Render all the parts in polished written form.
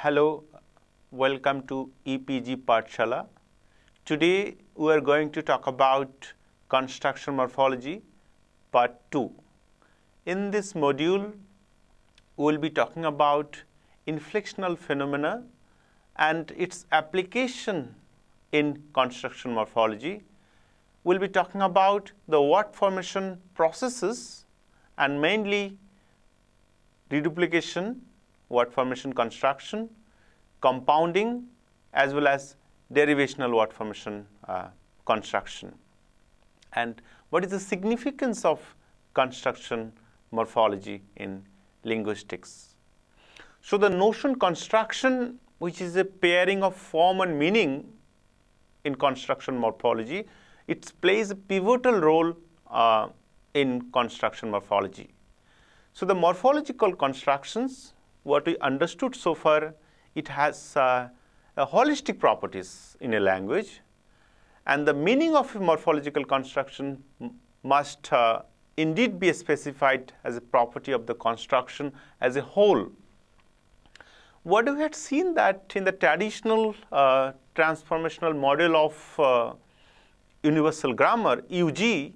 Hello, welcome to EPG Pathshala. Today we are going to talk about construction morphology part 2. In this module, we will be talking about inflectional phenomena and its application in construction morphology. We will be talking about the word formation processes and mainly reduplication, word formation construction, compounding, as well as derivational word formation construction. And what is the significance of construction morphology in linguistics? So the notion construction, which is a pairing of form and meaning in construction morphology, it plays a pivotal role in construction morphology. So the morphological constructions, what we understood so far, it has a holistic properties in a language, and the meaning of a morphological construction must indeed be specified as a property of the construction as a whole. What we had seen that in the traditional transformational model of universal grammar, UG,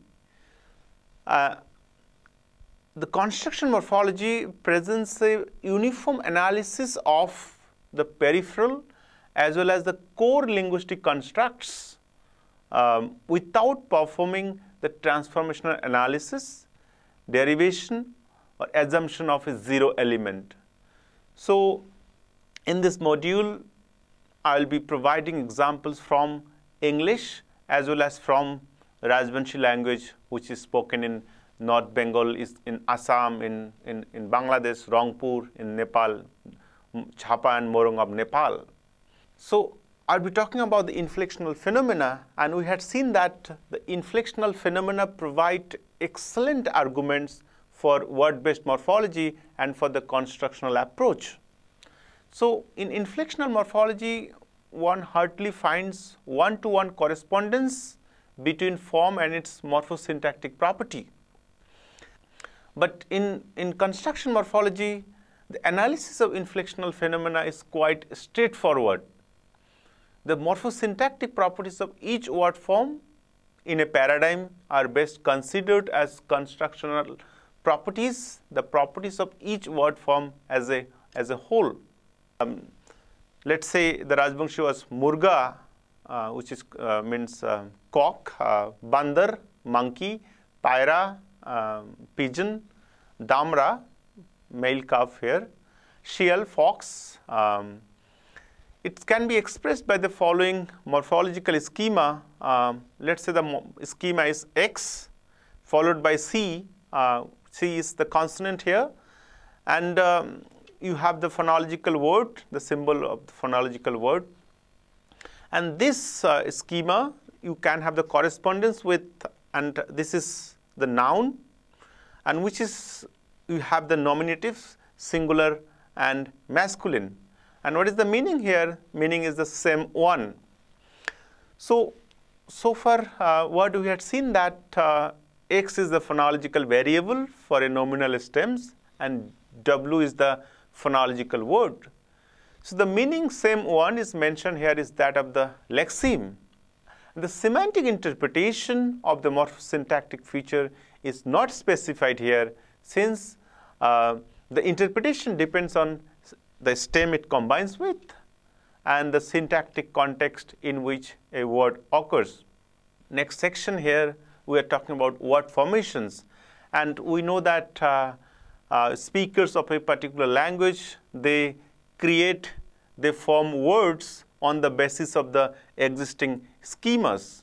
the construction morphology presents a uniform analysis of the peripheral as well as the core linguistic constructs without performing the transformational analysis, derivation, or assumption of a zero element. So in this module, I will be providing examples from English as well as from Rajbanshi language, which is spoken in North Bengal, is in Assam, in Bangladesh, Rangpur, in Nepal, Chhapa and Morong of Nepal. So I'll be talking about the inflectional phenomena, and we had seen that the inflectional phenomena provide excellent arguments for word-based morphology and for the constructional approach. So in inflectional morphology, one hardly finds one-to-one correspondence between form and its morphosyntactic property. But in construction morphology, the analysis of inflectional phenomena is quite straightforward. The morphosyntactic properties of each word form in a paradigm are best considered as constructional properties, the properties of each word form as a whole. Let's say the Rajbanshi was murga, which is means cock, bandar, monkey, paira, pigeon, damra, male calf here, sheol, fox. It can be expressed by the following morphological schema. Let's say the schema is X followed by C. C is the consonant here, and you have the phonological word, the symbol of the phonological word. And this schema, you can have the correspondence with, and this is the noun, and which is, you have the nominatives, singular and masculine. And what is the meaning here? Meaning is the same one. So far what we had seen that X is the phonological variable for a nominal stems and W is the phonological word. So the meaning same one is mentioned here is that of the lexeme. The semantic interpretation of the morphosyntactic feature is not specified here, since the interpretation depends on the stem it combines with and the syntactic context in which a word occurs. Next section here, we are talking about word formations. And we know that speakers of a particular language, they form words on the basis of the existing schemas.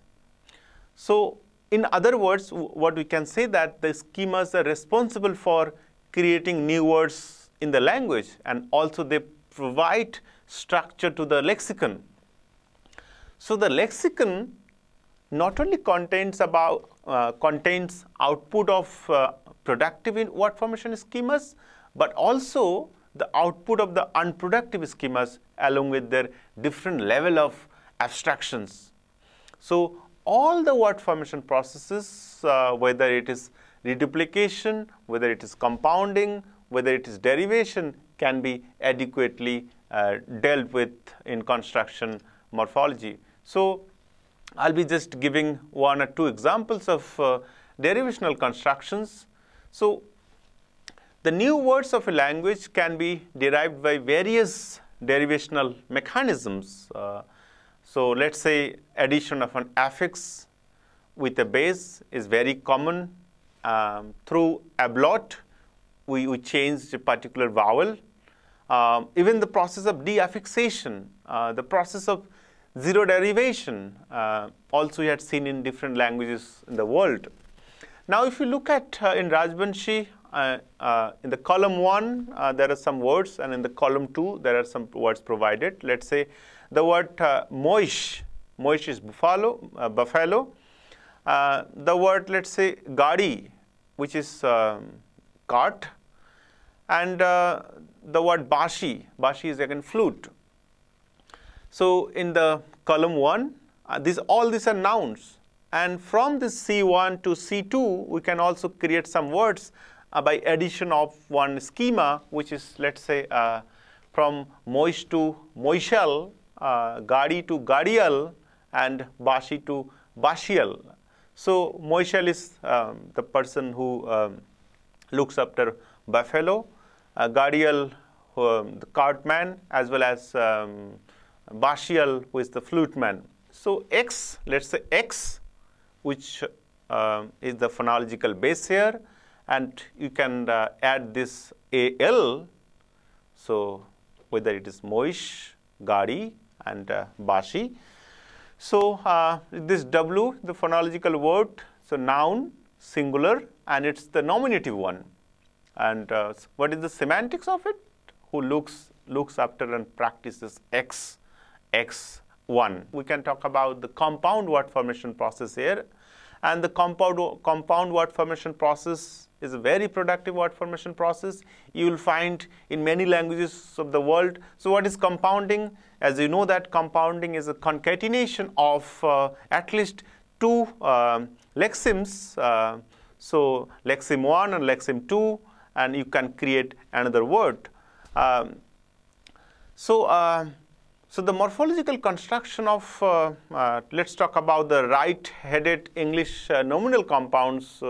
So in other words, what we can say that the schemas are responsible for creating new words in the language, and also they provide structure to the lexicon. So the lexicon not only contains output of productive word formation schemas, but also the output of the unproductive schemas along with their different level of abstractions. So all the word formation processes, whether it is reduplication, whether it is compounding, whether it is derivation, can be adequately dealt with in construction morphology. So I'll be just giving one or two examples of derivational constructions. So the new words of a language can be derived by various derivational mechanisms. So let's say addition of an affix with a base is very common. Through ablaut, we change a particular vowel. Even the process of deaffixation, the process of zero derivation, also you had seen in different languages in the world. Now, if you look at in Rajbanshi, in the column 1, there are some words, and in the column 2, there are some words provided. Let's say the word moish, moish is buffalo. The word, let's say, gadi, which is cart, and the word bashi, bashi is again flute. So in the column 1, all these are nouns. And from this C1 to C2, we can also create some words by addition of one schema, which is, let's say, from moish to moishal, gadi to gadial, and bashi to bashial. So moishal is the person who looks after buffalo, gadial, the cartman, as well as bashial, who is the flute man. So X, let's say X, which is the phonological base here, and you can add this AL, so whether it is moish, gadi, and bashi. So this W, the phonological word, so noun, singular, and it's the nominative one. And what is the semantics of it? Who looks after and practices X, X1. We can talk about the compound word formation process here. And the compound word formation process is a very productive word formation process. You will find in many languages of the world. So what is compounding? As you know, that compounding is a concatenation of at least two lexemes. So lexeme 1 and lexeme 2, and you can create another word. So the morphological construction of, let's talk about the right-headed English nominal compounds,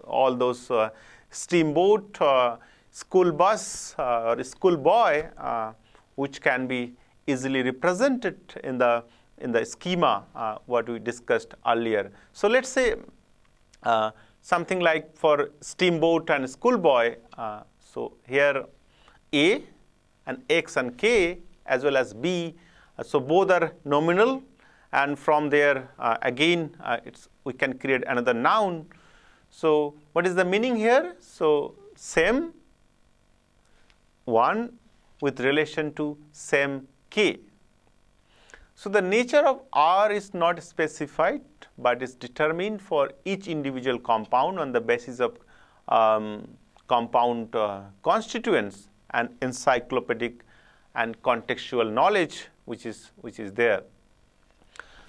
all those steamboat, school bus, or schoolboy, which can be easily represented in the schema what we discussed earlier. So let's say something like for steamboat and schoolboy. So here A and X and K, as well as B, so both are nominal, and from there again we can create another noun. So what is the meaning here? So same one with relation to same K. So the nature of R is not specified, but is determined for each individual compound on the basis of compound constituents and encyclopedic and contextual knowledge which is there.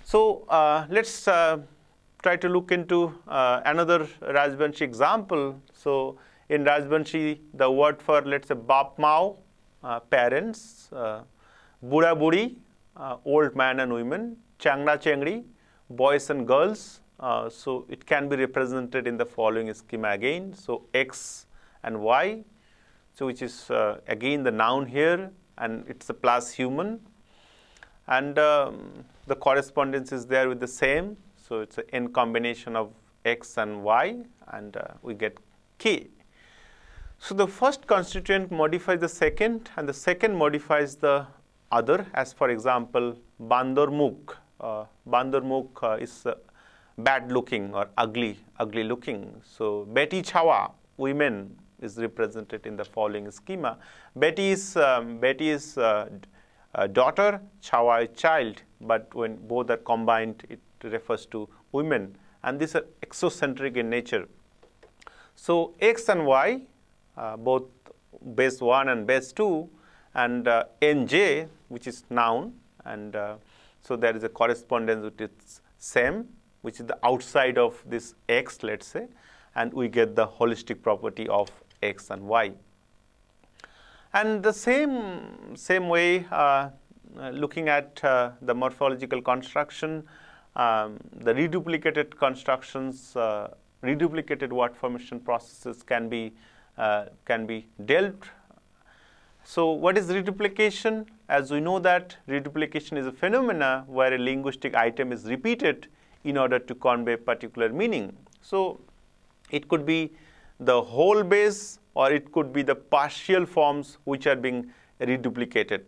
So let's try to look into another Rajbanshi example. So in Rajbanshi, the word for, let's say, Bap Mao, parents, Buddha Budi, old man and women, Changna Chengri, boys and girls. So it can be represented in the following schema again. So X and Y, so which is again the noun here, and it's a plus human. And the correspondence is there with the same. So it's an n combination of X and Y, and we get K. So the first constituent modifies the second, and the second modifies the other. As for example, Bandor Mukh. Bandor Mukh is bad looking or ugly looking. So Beti Chawa, women, is represented in the following schema. Beti is daughter, Chawa is child, but when both are combined, it refers to women, and these are exocentric in nature. So X and Y, both base 1 and base 2, and NJ, which is noun, and so there is a correspondence with its same, which is the outside of this X, let's say, and we get the holistic property of X and Y. And the same way, looking at the morphological construction, the reduplicated constructions, reduplicated word formation processes can be dealt. So what is reduplication? As we know that reduplication is a phenomena where a linguistic item is repeated in order to convey particular meaning. So it could be the whole base, or it could be the partial forms which are being reduplicated.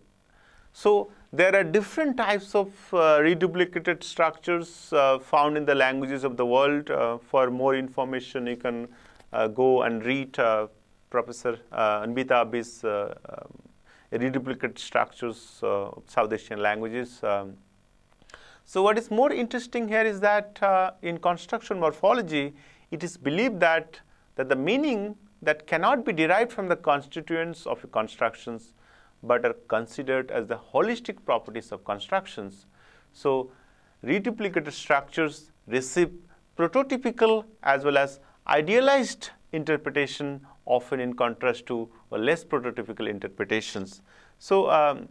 So there are different types of reduplicated structures found in the languages of the world. For more information, you can go and read Professor Anbita Abhi's reduplicated structures of South Asian languages. So what is more interesting here is that in construction morphology, it is believed that the meaning that cannot be derived from the constituents of constructions, but are considered as the holistic properties of constructions. So reduplicated structures receive prototypical as well as idealized interpretation, often in contrast to less prototypical interpretations. So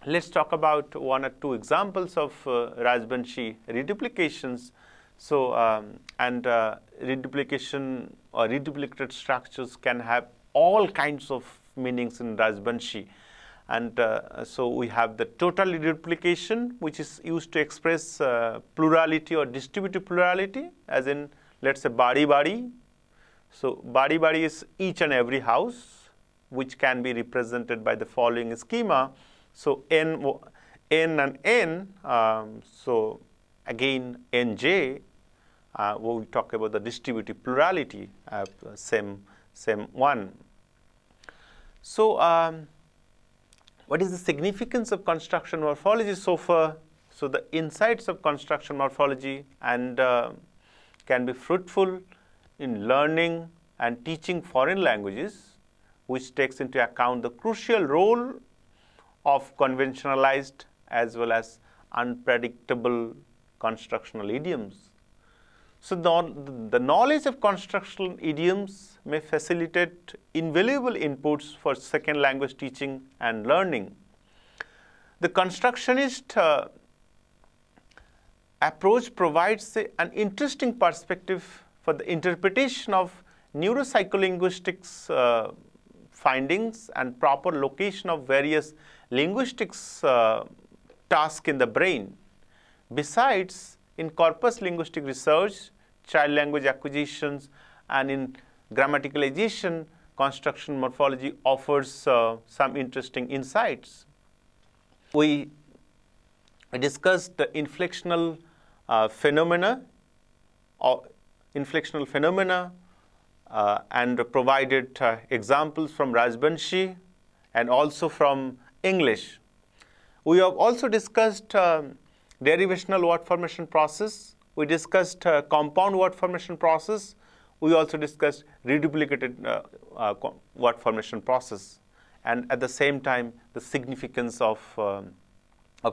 let's talk about one or two examples of Rajbanshi reduplications. So reduplication or reduplicated structures can have all kinds of meanings in Rajbanshi. And so we have the total reduplication, which is used to express plurality or distributive plurality, as in, let's say, bari-bari. So bari-bari is each and every house, which can be represented by the following schema. So n and n, so again nj, when we talk about the distributive plurality, same one. So what is the significance of construction morphology so far? So the insights of construction morphology and can be fruitful in learning and teaching foreign languages, which takes into account the crucial role of conventionalized as well as unpredictable constructional idioms. So the knowledge of constructional idioms may facilitate invaluable inputs for second language teaching and learning. The constructionist approach provides an interesting perspective for the interpretation of neuropsycholinguistics findings and proper location of various linguistics tasks in the brain. Besides, in corpus linguistic research, child language acquisitions, and in grammaticalization, construction morphology offers some interesting insights. We discussed the inflectional phenomena and provided examples from Rajbanshi and also from English. We have also discussed derivational word formation process. We discussed compound word formation process. We also discussed reduplicated word formation process, and at the same time, the significance of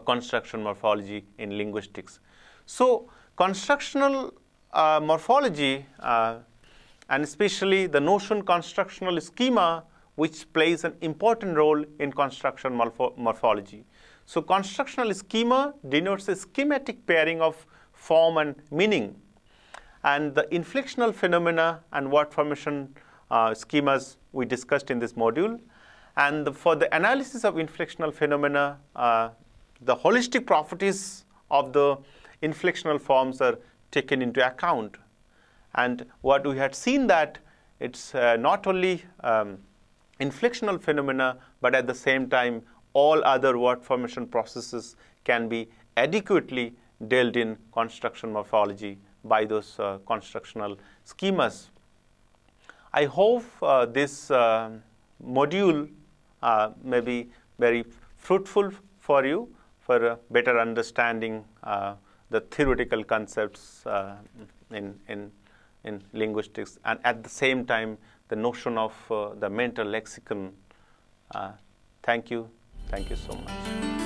construction morphology in linguistics. So constructional morphology, and especially the notion constructional schema, which plays an important role in construction morphology. So constructional schema denotes a schematic pairing of form and meaning. And the inflectional phenomena and word formation schemas we discussed in this module. And for the analysis of inflectional phenomena, the holistic properties of the inflectional forms are taken into account. And what we had seen that it's not only inflectional phenomena, but at the same time, all other word formation processes can be adequately dealt in construction morphology by those constructional schemas. I hope this module may be very fruitful for you for a better understanding the theoretical concepts in linguistics, and at the same time the notion of the mental lexicon. Thank you so much.